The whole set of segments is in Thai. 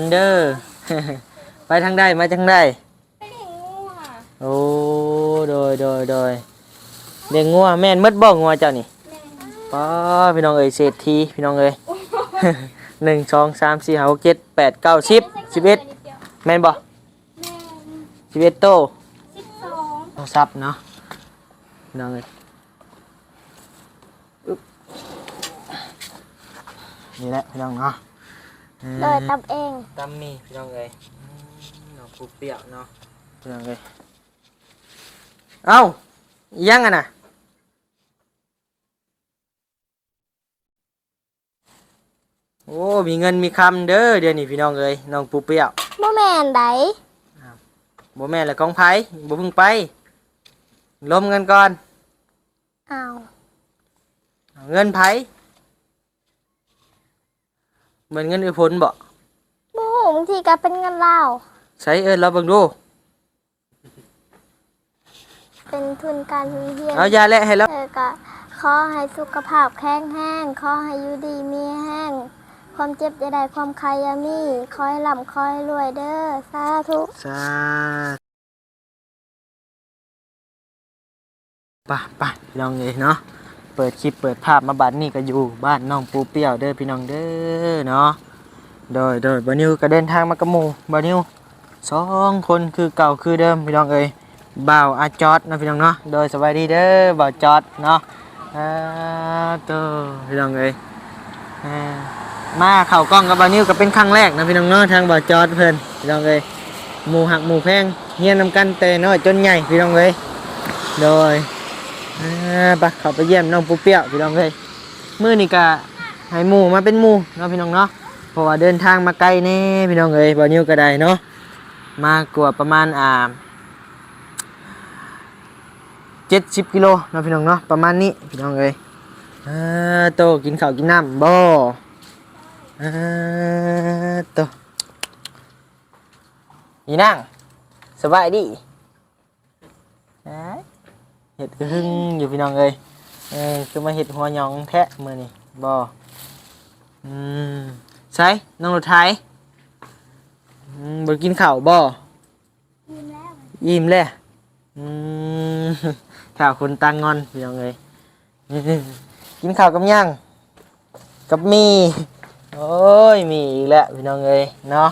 คนเด้อ ไปทางใดมาทางใดไปเลี้ยงงูค่ะโอ้โดยเลี้ยงงัวแม่นมดบ่งัวเจ้านี่แม่ป้าพี่น้องเอ้ยเศรษฐีพี่น้องเอ้ย 1 2 3 4 5 6 7 8 9 10 11แม่นบ่แม่11โต12โทรศัพท์เนาะพี่น้องเอ้ยอึ๊บนี่แหละพี่น้องเนาะโดยตำเอง ตำมีพี่น้องเอ้ยน้องผู้เปรี้ยวเนาะพี่น้องเอ้ยเอ้าอีหยังอ่ะน่ะโอ้มีเงินมีคำเด้อเดี๋ยวนี้พี่น้องเอ้ยน้องผู้เปรี้ยว บ่แม่นไดบ่แม่นละของไผบ่เพิ่งไปล้มกันก่อนอ้าว เอาเงินไผเหมือนเงินอุพลบ่บ่ฮู้บางทีก็เป็นเงินลาวใช้เราเบิ่งดู เป็นทุนการเรียนเอายาแลให้แล้ว ก็ขอให้สุขภาพแข็งแรงขอให้อยู่ดีมีแห้งความเจ็บอย่าได้ความใครอย่ามีขอให้ร่ำขอให้รวยเด้อสาธุสาไปพี่น้องเอ้ยเนาะเปิดคลิปเปิดภาพมาบัดนี้ก็อยู่บ้านน้องปูเปรี้ยวเด้อพี่น้องเด้อเนาะโดยบ่นิวก็เดินทางมากับหมู่บ่นิว2 คนคือเก่าคือเดิมพี่น้องเอ้ยบ่าวอาจอดนะพี่น้องเนาะโดยสวัสดีเด้อบ่าวจอดเนาะโตพี่น้องเอ้ยมาเข้ากล้องกับบ่าวนิวก็เป็นครั้งแรกนะพี่น้องเนาะทางบ่าวจอดเพิ่นพี่น้องเอ้ยหมู่หักหมู่แพงเฮียนนำกันแต่น้อยจนใหญ่พี่น้องเอ้ยโดยไปเข้าไปเยี่ยมน้องปูเปี้ยวพี่น้องเอ้ยมื้อนี้ก็ให้หมู่มาเป็นหมู่เนาะพี่น้องเนาะเพราะว่าเดินทางมาไกลแน่พี่น้องเอ้ยบ่าวนิวก็ได้เนาะมากว่าประมาณ70 กิโลเนาะพี่น้องเนาะประมาณนี้พี่น้องเอ้ยโตกินข้าวกินน้ำบ่โตอีนั่งสบายดีเห็ดหึ่งอยู่พี่น้องเอ้ยคือมาเห็ดหัวหยองแทะมื้อนี้บ่ใช่น้องรถไถบ่กินข้าวบ่ยิ้มแล้วยิ้มแล้วข้าวคนตังงอนพี่น้องเอ้ยกินข้าวกับย่างกับมีโอ้ยมีอีกแล้วพี่น้องเอ้ยเนาะ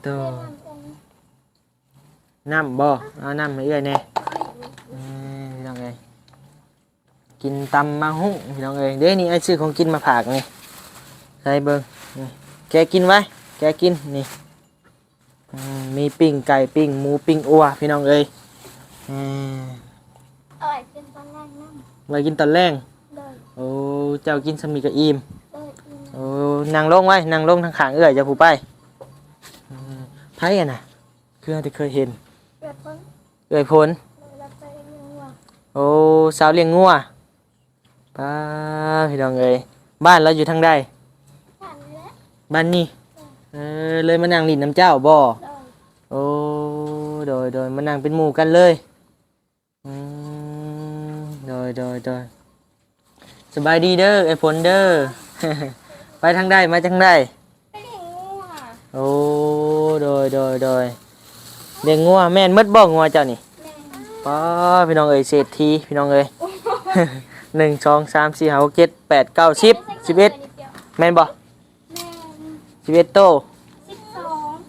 ตัวน้ำบ่เอาน้ำมาเอื้อยแน่พี่น้องเอ้ยกินตำมะฮุ่งพี่น้องเอ้ยเด้นี่ไอ้ซื้อของกินมาผากนี่ใส่เบิ่งแกกินไว้แกกินนี่มีปิ้งไก่ปิ้งหมูปิ้งอัวพี่น้องเอ้ยเอาไว้กินตอนแรกนั่งไว้กินตอนแรกโดยโอ้เจ้ากินสมีกับอิ่มโดยโอ้นั่งลงไว้นั่งลงทางข้างเอื้อยจะผู้ไปไผอ่ะน่ะคือที่เคยเห็นเกิดพ้นเอื้อยพลรับไปเลี้ยงวัวโอ้สาวเลี้ยงงัวป้าพี่น้องเอ้ยบ้านเราอยู่ทางใดผ่านแล้วบ้านนี้เลยมานั่งลิ้นน้ำเจ้าบ่โดยโอ้โดยมานั่งเป็นหมู่กันเลยโดยสบายดีเด้อไอ้ผลเด้อ ไปทางใดมาทางใดไปเลี้ยงงูค่ะโอ้โดยเลี้ยงงัวแม่นมดบ่งัวเจ้านี่แม่ ป้าพี่น้องเอ้ยเศรษฐีพี่น้องเอ้ย 1 2 3 4 5 6 7 8 9 10 11แม่นบ่แม่11โต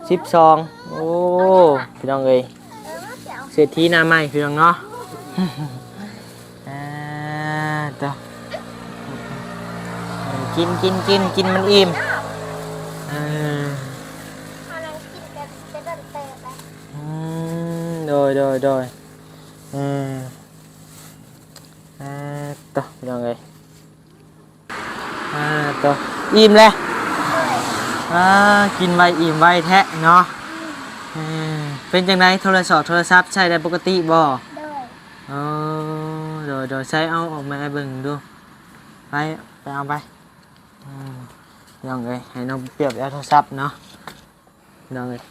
12 12โอ้พี่น้องเอ้ยเศรษฐีหน้าใหม่พี่น้องเนาะ ต่อกินมันอิ่มพานังกินกันจะเดินเตะไปโดยต่อพี่น้องเอ้ยต่ออิ่มเลยกินไวอิ่มไวแท้เนาะเป็นจังไดโทรศัพท์ใช้ได้ปกติบ่โดยใช้เอาออกมาให้เบิ่งดูไปเอาไปน้องเอ้ยให้น้องเปรียบเอาโทรศัพท์เนาะน้องเอ้ย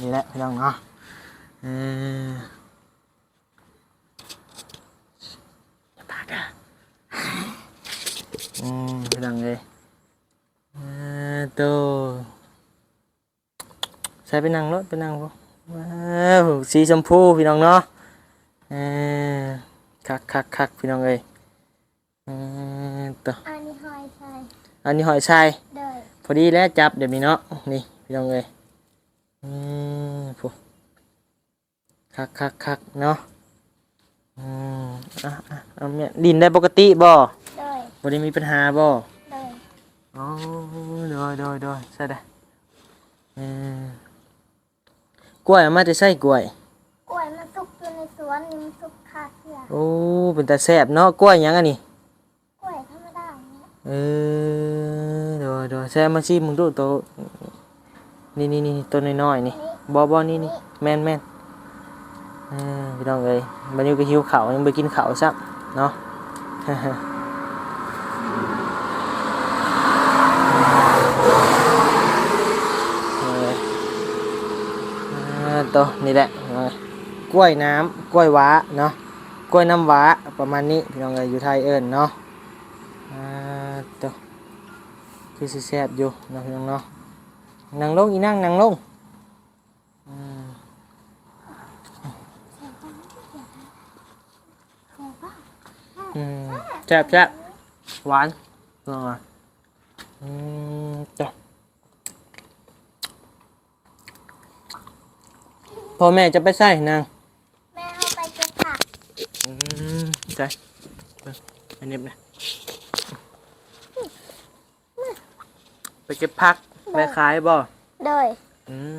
นี่แหละพี่น้องเนาะปากอะ พี่น้องเลยโตใส่ไปนั่งรถไปนั่งพวกว้าวสีชมพูพี่น้องเนาะเออคักพี่น้องเลยตัว อันนี้หอยใช่ อันนี้หอยชาย โดย พอดีแล้วจับเดี๋ยวนี้เนาะนี่พี่น้องเลยพวกคักเนาะเอาเนี่ยดินได้ปกติบ่ โดย บ่ได้มีปัญหาบ่ โดย อ๋อโดยใช่ได้กล้วยเอามาจะใส่กล้วย กล้วยมันสุกอยู่ในสวนนี่มันสุกคาเสีย โอ้เป็นตาแซ่บเนาะกล้วยหยังอันนี้ กล้วยธรรมดาเนี่ย โดยแซ่บมาชิมมึงดูตัวนี่ตัวน้อยๆนี่บ่นี่แม่นพี่น้องเอ้ยบัดนี้ก็หิวข้าวยังไปกินข้าวซักเนาะ ตัวนี่แหละกล้วยน้ำกล้วยหว้าเนาะกล้วยน้ำหว้าประมาณนี้พี่น้องเอ้ยอยู่ไทยเอิ้นเนาะตัวคือสิแซ่บอยู่เนาะพี่น้องเนาะนั่งลงอีนั่งลงแซ่บหวานตัวพ่อแม่จะไปใส่นาง แม่เอาไปเก็บผัก ใช่อันนี้นะไปเก็บผักไปขายบ่ โดย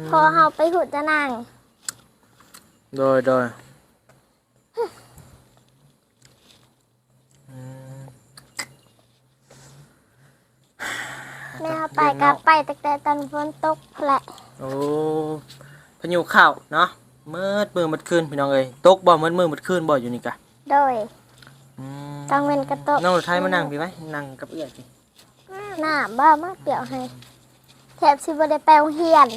พอเอาไปหุดจะนั่ง โดยแม่เอาไปกับไปแต่ตอนฝนตกแหละ โอ้พายุเข้าเนาะมืดคืนพี่น้องเอ้ยตกบ่มืดคืนบ่อยู่นี่กะ โดยต้องเป็นกระโตก น้องรถไทยมานั่งพี่ไหมนั่งกับเอื้อยสิ หน้าบ้ามาเกี่ยวให้แถบสิบ่ได้แปลงเฮียน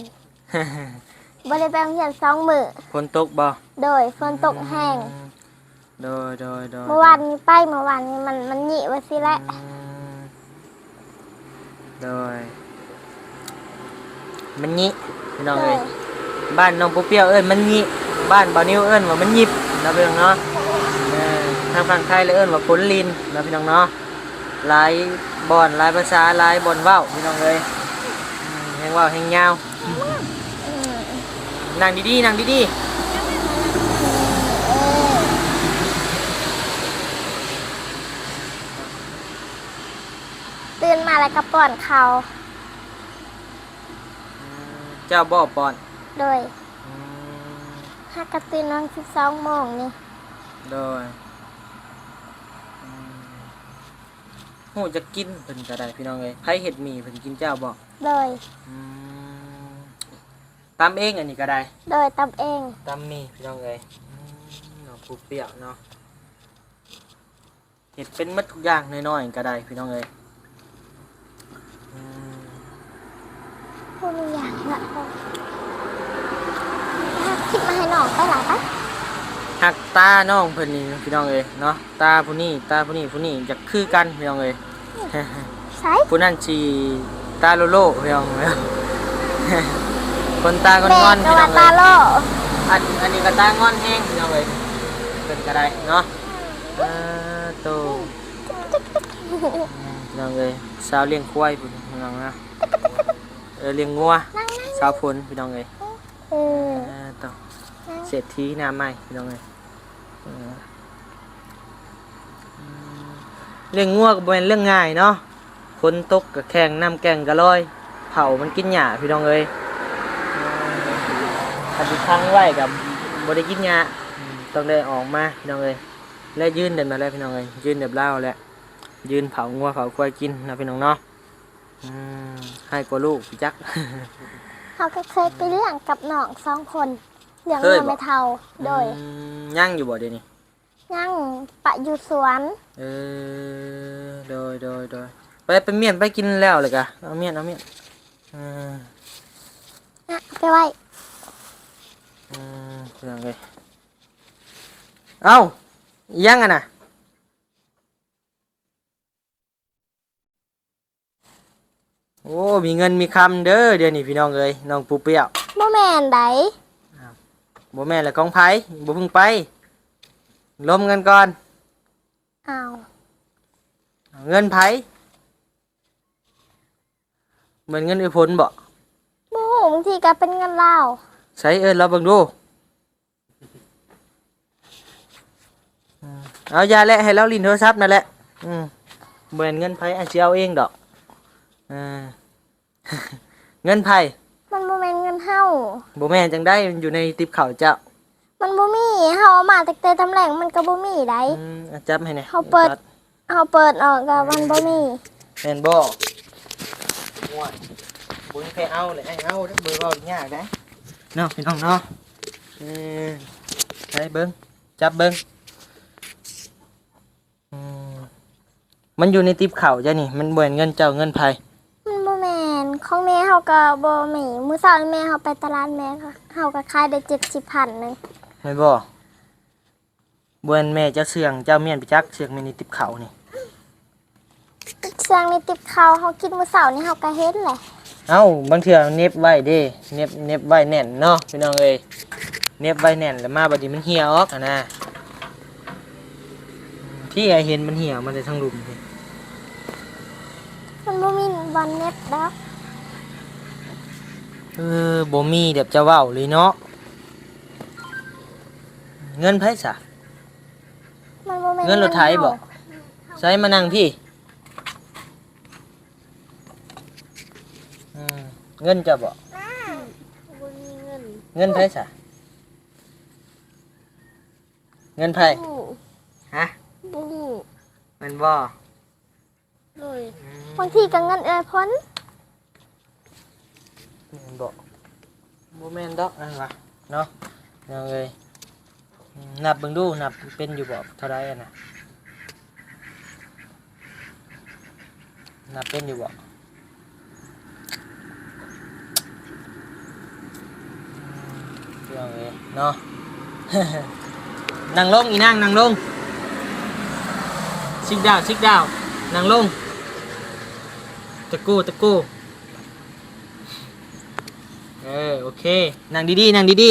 บ่ได้แปลงเฮียน2 มื้อ ฝนตกบ่ โดยฝนตกแห้ง โดย เมื่อวานนี้ไปเมื่อวานนี้มันหนีไว้สิแหละ โดยมันงี้พี่น้องเอ้ยบ้านน้องปูเปียวเอิ้นมันงี้บ้านบ่าวนิ้วเอิ้นว่ามันยิบนะพี่น้องเนาะทางฝั่งไทยเลยเอิ้นว่าฝนลินนะพี่น้องเนาะหลายบ่อนหลายภาษาหลายบ่อนเว้าพี่น้องเอ้ยแฮงเว้าแฮงยาวนั่งดีตื่นมาแล้วก็ป้อนเขาว เจ้าบ่อปอน โดยฮักกะตื่นวัน12 โมงนี่ โดยโหจะกินเพิ่นก็ได้พี่น้องเอ้ยไผเฮ็ดหมี่เพิ่นกินเจ้าบ่ โดย ตำเองอันนี้ก็ได้ โดยตำเอง ตำหมี่พี่น้องเอ้ยน้องผู้เปรี้ยวเนาะเฮ็ดเป็นหมดทุกอย่างน้อยๆก็ได้พี่น้องเอ้ย พูดอย่างละคิดมาให้น้องไปหลายปะ หักตาน้องเพิ่นนี่พี่น้องเอ้ยเนาะตาผู้นี้อยากคือกันพี่น้องเอ้ย ใช่ ผู้นั้นสิตาโลโลพี่น้องเอ้ย คนตางอน แม่ งอน ก็ พี่น้ ว่า อง ตา เอ้ย โล อันนี้ก็ตางอนแห้งพี่น้องเอ้ยเพิ่นก็ได้เนาะโตพี่น้องเอ้ยสาวเลี้ยงควายพุ่นพี่น้องนะเลี้ยงงัวสาวพุ่นพี่น้องเอ้ย เออ ต่อเศรษฐีหน้าใหม่พี่น้องเอ้ยเรื่องงัวก็เป็นเรื่องง่ายเนาะคนตกกับแข่งน้ำแกงกะลอยเผามันกินหญ้าพี่น้องเอ้ยถ้าติดค้างไว้กับบริกินหญ้าต้องได้ออกมาพี่น้องเอ้ยและยืนเดินมาแล้วพี่น้องเอ้ยยืนเดือบเล่าแล้วยืนเผางัวเผาควายกินนะพี่น้องเนาะให้กว่าลูกพี่จัก เขาก็เคยไปเลี้ยงกับน้อง2 คนเลี้ยง เคย น้อง บ่ ไม่เท่าโดย ย่างอยู่บ่เดี๋ยวนี้ นั่งปะอยู่สวน โดยไปเมียนไปกินแล้วเลยกะเอาเมียนนะไปไว้ ยังไงเอ้ายังอ่ะนะ โอ้มีเงินมีคำเด้อเดี๋ยวนี้พี่น้องเอ้ยน้องปูเปี้ยว บ่แม่นได บ่แม่นละของไผบ่เพิ่งไปล้มกันก่อน อ้าว เงินไผเหมือนเงินไอ้ผลบ่ บ่ฮู้บางทีก็เป็นเงินลาว ใช้เอิ้นเราเบิ่งดูเอาอย่าแหละให้เราลิ้นโทรศัพท์นั่นแหละบ่แม่นเงินไผอาจสิเอาเองดอกอ่า เงินไผ มันบ่แม่นเงินเฮา บ่แม่นจังได้มันอยู่ในติ๊บข้าวเจ้า มันบ่มีเฮาเอามาตั้งแต่ตำแหน่งมันก็บ่มีได อ่ะจับให้แหน่ เฮาเปิดออกก็มันบ่มี แม่นบ่ม่วนบ่มีใครเอาเลยไอ้เอาเด้อเบิ่งเว้ายากได้เนาะพี่น้องเนาะไปเบิ่งจับเบิ่งมันอยู่ในติ๊บข้าวจ้ะนี่มันบ่แม่นเงินเจ้าเงินไผ มันบ่แม่นของแม่เฮาก็บ่มีมื้อเช้าแม่เฮาไปตลาดแม่ก็เฮาก็ขายได้70,000นึง แม่นบ่บ่แม่นแม่เจ้าเสื่องเจ้าเมียนไปจักเสื่องแม่นในติ๊บข้าวนี่ เสียงในติบข้าวเฮากินมื้อเช้านี่เฮาก็เห็นแหละ เอ้าบางเทื่อเน็บไว้เด้เน็บไว้แน่นเนาะพี่น้องเอ้ยเน็บไว้แน่นแล้วมาบัดนี้มันเหี่ยวออกอะนะที่ไอเห็นมันเหี่ยวมันจะทั้งหลุมพี่ มันบ่มีวันเน็ตดอก บ่มีเดี๋ยวจะเว้าเลยเนาะเงินไผซะ มันบ่แม่น เงินรถไถบ่ใช้มานั่งพี่เงินจะบ่ บ่มีเงิน เงินไผซะเงินไผฮะ บ่ฮู้ แมันบ่ เลยบางทีก็เงินเอ้ยพ้น แม่นบ่บ่แม่นดอกนั่นวะเนาะน้องเอ้ยนับเบิ่งดูนับเป็นอยู่บ่เท่าใดอะน่ะนับเป็นอยู่บ่น้องเอ้ยเนาะ นั่งลงอีนางนั่งลงซิกดาวนั่งลงตะกูโอเคนั่งดีๆนั่งดี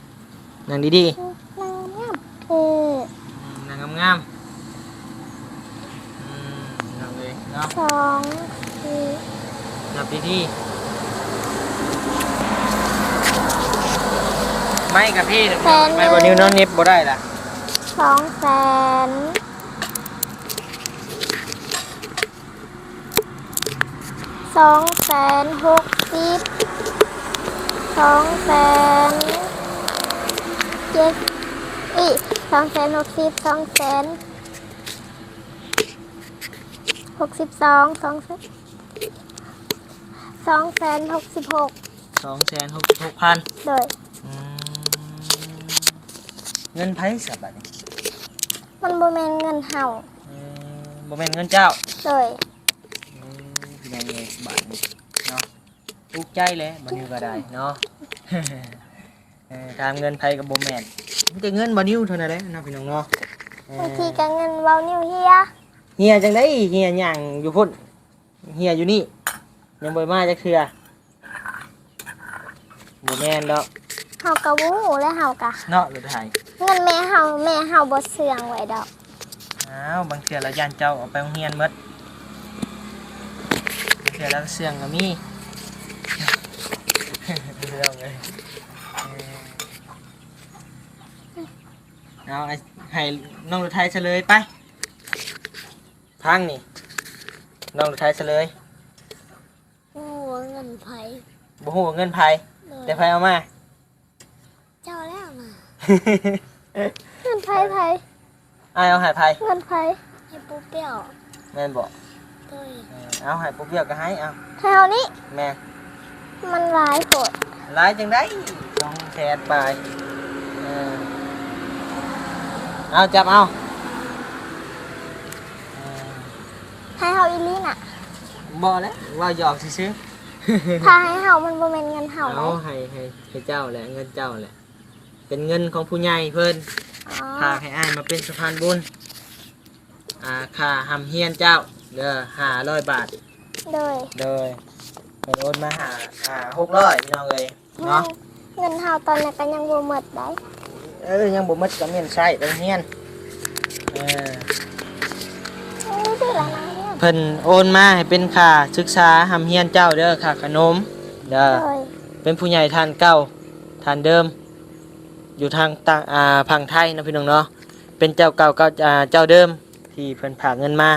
ๆ นางงามเออ นั่งงามๆนั่งเลยเนาะ 2 4 นับดีๆไม่กับพี่ไม่บนนิ้วน้องเน็บบ่ได้ล่ะ 200,000 260,000 266,000 โดย เงินไผสับบัดนี้ มันบ่แม่นเงินเฮา บ่แม่นเงินเจ้า โดย พี่น้องเอ้ยบาทนี้เนาะถูกใจแล้วบ่นิ้วก็ได้เนาะ ตามเงินไผกับบ่แม่นมีแต่เงินบ่นิ้วเท่านั้นแหละเนาะพี่น้องเนาะ บางทีก็เงินเว้านิ้วเฮีย เฮียจังได๋เฮียย่างอยู่พุ่นเฮียอยู่นี่ยังบ่มาจักเทื่อบ่แม่นดอก เฮาก็บ่ฮู้และเฮาก็ เนาะรถไถ เงินแม่เฮาบ่เสื่องไว้ดอก อ้าวบางเทื่อเราย่านเจ้าเอาไปโรงเรียนหมดบางเทื่อเราเสื่องก็มี เรื่องเลยเอาให้น้องรถไถเฉลยไปพังนี่น้องรถไถเฉลย โอ้เงินไผ บ่ฮู้ว่าเงินไผแต่ไผเอามา เจ้าแล้วมาเงินไผ อ้ายเอาให้ไผ เงินไผให้ปูเปี้ยว แม่นบ่ โดย เอาให้ปุ๊บเดียวก็ให้เอา แถวนี้ แม่ มันหลายโพด หลายจังได๋2แสนไปเอาจับเอา ให้เฮาอีหลีน่ะ บ่แล้วว่าหยอกซื่อ ถ้าให้เฮามันบ่แม่นเงินเฮา ๆเอาให้เจ้าแหละเงินเจ้าแหละเป็นเงินของผู้ใหญ่เพิ่น อ๋อ พาให้อ้ายมาเป็นสะพานบุญค่าหำเฮียนเจ้าเด้อ500 บาท โดย โดยเพิ่นโอนมาหา600พี่น้องเอ้ยเนาะ เงินเฮาตอนนี้ก็ยังบ่หมดได้ ยังบ่หมดก็แม่นใช้ไปโรงเรียนเออ นี่สิละนะเนี่ย เพิ่นโอนมาให้เป็นค่าศึกษาหำเฮียนเจ้าเด้อค่าขนมเด้อ โดย เป็นผู้ใหญ่ทานเก่าทานเดิม อยู่ทางต่างพังไทยนะพี่น้องเนาะเป็นเจ้าเก่าเจ้าเดิมที่เพิ่นฝากเงินมา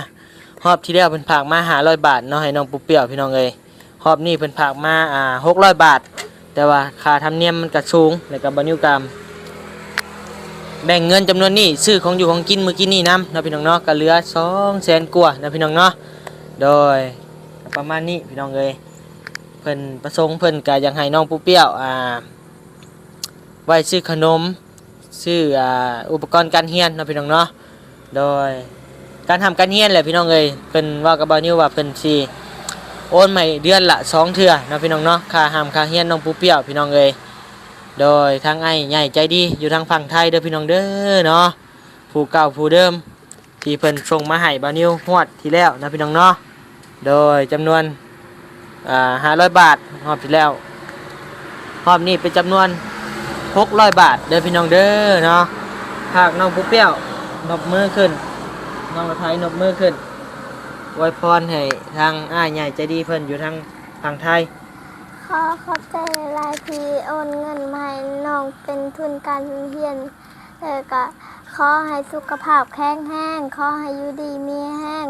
รอบที่แล้วเพิ่นฝากมา500 บาทเนาะให้น้องปุ๊เปี้ยวพี่น้องเอ้ยรอบนี้เพิ่นฝากมา600 บาท แต่ว่าค่าธรรมเนียมมันก็สูงแล้วก็บ่นิวกรรมแบ่งเงินจำนวนนี้ซื้อของอยู่ของกินมื้อกินนี่นำเนาะพี่น้องเนาะก็เหลือ200,000 กว่านะพี่น้องเนาะโดยประมาณนี้พี่น้องเอ้ยเพิ่นประสงค์เพิ่นก็อยากให้น้องปุ๊เปี้ยวไว้ซื้อขนมซื้ออุปกรณ์การเรียนเนาะพี่น้องเนาะโดยการทำการเรียนแหละพี่น้องเอ้ยเพิ่นว่ากับบ่าวนิวว่าเพิ่นสิโอนใหม่เดือนละ2 เทื่อเนาะพี่น้องเนาะค่าเรียนน้องปุ๊เปี้ยวพี่น้องเอ้ยโดยทางไอ้ใหญ่ใจดีอยู่ทางฝั่งไทยเด้อพี่น้องเด้อเนาะผู้เก่าผู้เดิมที่เพิ่นส่งมาให้บ่าวนิวฮอดที่แล้วนะพี่น้องเนาะโดยจำนวน500 บาทรอบที่แล้วรอบนี้เป็นจำนวน600 บาทเด้อพี่น้องเด้อเนาะหากน้องปุ๊เปี้ยวนบมือขึ้นน้องกระไทยนบมือขึ้นอวยพรให้ทางอ้ายใหญ่ใจดีเพิ่นอยู่ทางฝั่งไทย ขอบใจหลายๆที่โอนเงินมาให้น้องเป็นทุนการเรียนก็ขอให้สุขภาพแข็งแรงขอให้อยู่ดีมีแห้ง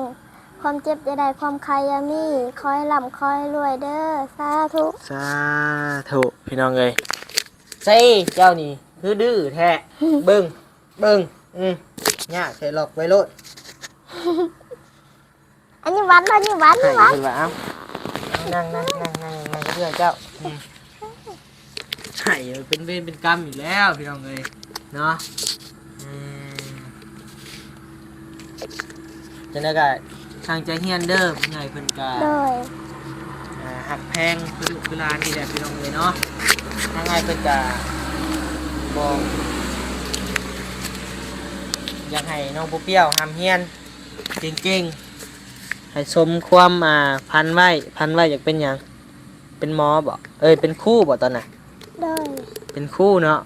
ความเจ็บจะได้ความใครอยามีขอให้ร่ำขอให้รวยเด้อสาธุ สาธุพี่น้องเอ้ยใส่เจ้านี่คือดื้อแท้เบิ่งยากใส่หลอกไว้โลด อันนี้วัดอันนี้วัด ให้ นี่วัด เพิ่นว่าเอ้านั่งเพื่อนเจ้าใช่เป็นเวรเป็นกรรมอยู่แล้วพี่น้องเอ้ยเนาะจังได๋ก็ทางใจเฮียนเด้อผู้ใหญ่เพิ่นก็ โดย หักแพงคือร้านนี่แหละพี่น้องเอ้ยเนาะทางไงเพิ่นก็บอกอยากให้น้องปุ๊เปี้ยวหำเฮียนเก่งๆให้สมความพันไว้อยากเป็นหยังเป็นหมอบ่เป็นครูบ่ตอนน่ะ โดย เป็นครูเนาะ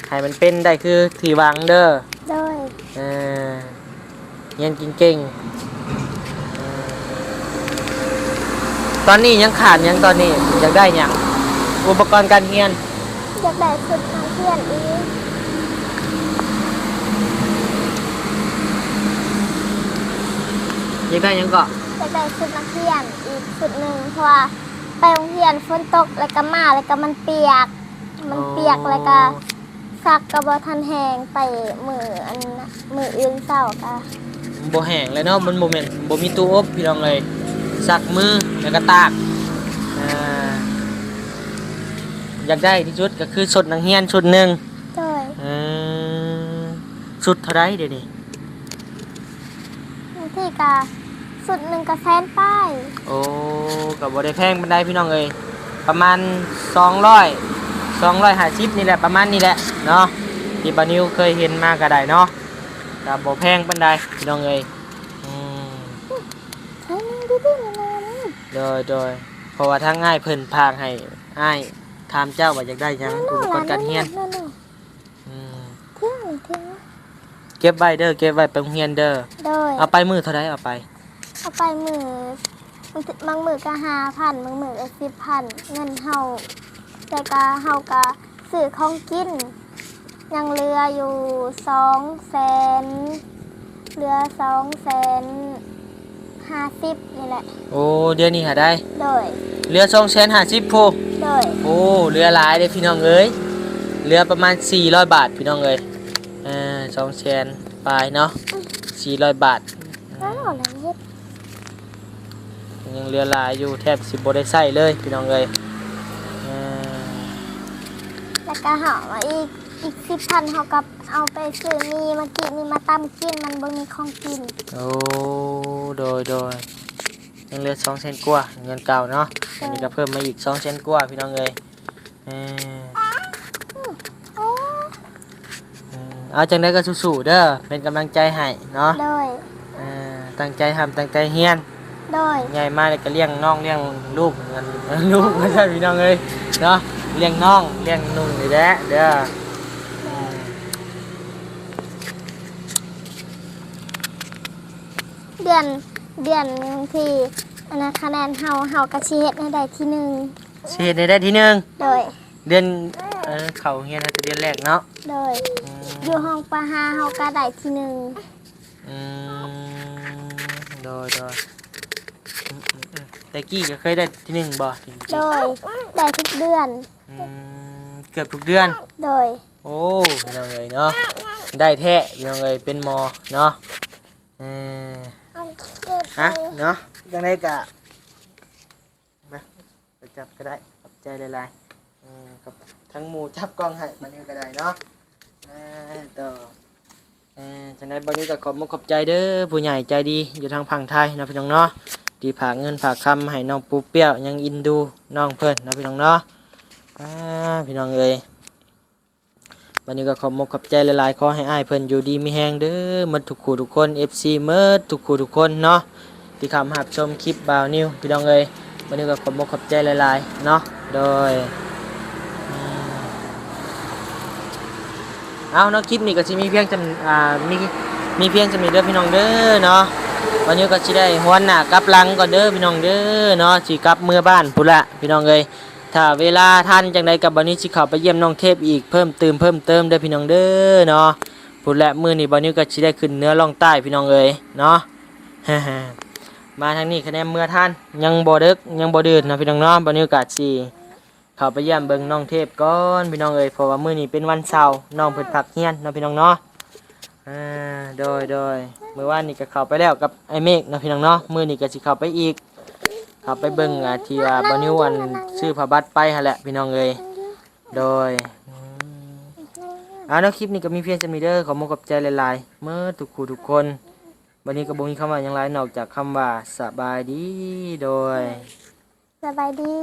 ให้มันเป็นได้คือที่หวังเด้อ โดย เรียนเก่งตอนนี้ยังขาดยังตอนนี้อยากได้หยังอุปกรณ์การเรียน อยากได้สุดทางเพื่อนอีก อยากได้หยังก็ อยากได้สุดนักเรียนอีกสุดหนึ่งเพราะว่าไปโรงเรียนฝนตกแล้วก็มาแล้วก็มันเปียกแล้วก็ซักกระบอกทันแหงไปมือมืออื่นเศร้าก็ บ่แห้งเลยเนาะมันบ่แม่นบ่มีตู้อบพี่น้องเลยสักมือแล้วก็ตากอยากได้ที่สุดก็คือชุดนักเรียนชุดหนึง โดย ชุดเท่าไรเดี๋ยวนี้ บางที่ก็สุดหนึ่งก็แสนป้าย โอ้ก็บ่ได้แพงปานใดพี่น้องเอ้ยประมาณ250นี่แหละประมาณนี้แหละเนาะที่บานิวเคยเห็นมาก็ได้เนาะก็บ่แพงปานใดพี่น้องเอ้ย ใช่ไหมดีๆนะนี่ โดยเพราะว่าทางง่ายเพิ่นพากให้อ้ายถามเจ้าว่าอยากได้หยังอุปกรณ์การเรียน นั่น อืม เที่ยง เก็บไว้เด้อเก็บไว้ไปโรงเรียนเด้อ โดย เอาไปมื้อเท่าใดเอาไป เอาไปบางมือก็5,000บางมือก็10,000เงินเฮาแต่ก็เฮาก็ซื้อของกินยังเหลืออยู่200,000เหลือ250,000นี่แหละ โอ้เดือนนี้หาได้ โดย เหลือ250,000พู โดย โอ้เหลือหลายเด้อพี่น้องเอ้ยเหลือประมาณ400 บาทพี่น้องเอ้ย200,000ปลายเนาะ400 บาท แล้วอะไรเฮ็ด ยังเหลือหลายอยู่แทบสิบ่ได้ใช้เลยพี่น้องเอ้ยเออ แล้วก็หามาอีก10,000เฮากับเอาไปซื้อมีมากินมีมาตำกินมันบ่มีของกิน โอ้โดยยังเหลือ200,000กว่าเงินเก่าเนาะอันนี้ก็เพิ่มมาอีก200,000กว่าพี่น้องเอ้ยเออเอาจังได๋ก็สู้ๆเด้อเป็นกำลังใจให้เนาะ โดย ตั้งใจทำตั้งใจเรียน โดย ใหญ่มาแล้วก็เลี้ยงน้องเลี้ยงลูกเหมือนกันลูกไม่ใช่พี่น้องเลยเนาะเลี้ยงน้องเลี้ยงนุ่งนี่แหละเด้ออืม เดือนเดือนที่อันนั้นคะแนนเฮากะสิเฮ็ดให้ได้ที่หนึ่ง สิเฮ็ดได้ทีหนึง โดย เดือนเข้าเรียนแต่เดือนแรกเนาะ โดย อืม อยู่ห้องปหาเฮาก็ได้ที่หนึ่ง อืมโดยแต่กี้ก็เคยได้ที่หนึ่งบ่จริง โดยได้ทุกเดือน ๆเกือบทุกเดือน โดย โอ้พี่น้องเอ้ยเนาะได้แท้พี่น้องเอ้ยเป็นหมอเนาะเออฮะเนาะยังไงกะมาไปจับก็ได้ขอบใจหลายๆกับทั้งหมู่จับกล้องให้มันก็ได้เนาะต่อจังได๋บัดนี้ก็ขอบมุกขอบใจเด้อผู้ใหญ่ใจดีอยู่ทางฝั่งไทยเนาะพี่น้องเนาะที่ฝากเงินฝากคำให้น้องปูเปี้ยวยังอินดูน้องเพิ่นเนาะพี่น้องเนาะพี่น้องเอ้ย วันนี้ก็ขอบขอบใจหลายๆขอให้อ้ายเพิ่นอยู่ดีมีแฮงเด้อหมดทุกคู่ทุกคน FC หมดทุกคู่ทุกคนเนาะที่คำหับชมคลิปบ่าวนิวพี่น้องเอ้ยวันนี้ก็ขอบขอบใจหลายๆเนาะโดยเอาเนาะคลิปนี้ก็สิมีเพียงจำมีเพียงจำนี้เด้อพี่น้องเด้อเนาะวันนี้ก็สิได้หวนหน้ากลับหลังก่อนเด้อพี่น้องเด้อเนาะสิกลับเมื่อบ้านพุ่นละพี่น้องเอ้ย ถ้าเวลาท่านจังใดกับบันนี้สิเข้าไปเยี่ยมน้องเทพอีกเพิ่มเติมเด้อพี่น้องเด้อเนาะพูดและมื้อนี้บันนี้ก็สิได้ขึ้นเหนือล่องใต้พี่น้องเอ้ยเนาะ มาทางนี้คะแนนเมื่อท่านยังบ่ดึกยังบ่ดื่นนะพี่น้องเนาะบันนี้ก็สิเข้าไปเยี่ยมเบิ่งน้องเทพก่อนพี่น้องเอ้ยเพราะว่ามื้อนี้เป็นวันเสาร์น้องเพิ่นพักเรียนเนาะพี่น้องเนาะโดยเมื่อวานนี้ก็เข้าไปแล้วกับไอ้เมฆเนาะพี่น้องเนาะมื้อนี้ก็สิเข้าไปอีก ขับไปเบิ่งที่ว่าบนิวอันชื่อพระบัตรไปหั่นแหละพี่น้องเอ้ยโดยเนาะคลิปนี้ก็มีเพียงจะมีเด้อขอมขอบใจหลายๆเมื่อทุกคู่ทุกคนวันนี้ก็บ่มีคำว่าหยังหลายนอกจากคำว่าสบายดีโดย สบายดี